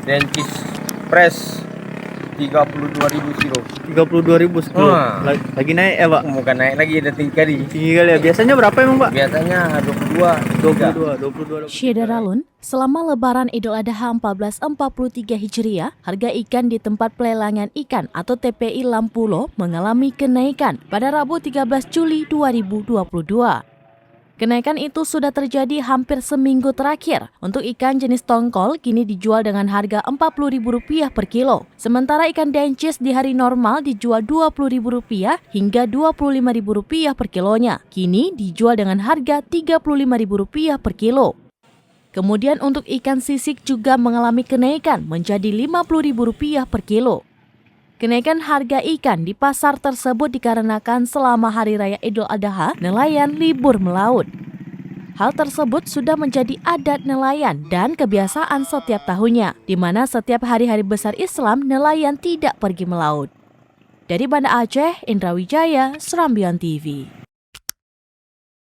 Dencis Fresh 32.000 kilo. 32.000 sekilo. Wah. Lagi naik ya, Pak? Bukan naik lagi, ada tinggi kali. Tinggi kali ya. Biasanya berapa emang, Pak? Biasanya 22. Syederalun, selama Lebaran Idul Adha 1443 Hijriah, harga ikan di tempat pelelangan ikan atau TPI Lampulo mengalami kenaikan pada Rabu 13 Juli 2022. Kenaikan itu sudah terjadi hampir seminggu terakhir. Untuk ikan jenis tongkol kini dijual dengan harga Rp40.000 per kilo. Sementara ikan dencis di hari normal dijual Rp20.000 hingga Rp25.000 per kilonya. Kini dijual dengan harga Rp35.000 per kilo. Kemudian untuk ikan sisik juga mengalami kenaikan menjadi Rp50.000 per kilo. Kenaikan harga ikan di pasar tersebut dikarenakan selama Hari Raya Idul Adha, nelayan libur melaut. Hal tersebut sudah menjadi adat nelayan dan kebiasaan setiap tahunnya, di mana setiap hari-hari besar Islam nelayan tidak pergi melaut. Dari Banda Aceh, Indra Wijaya, Serambion TV.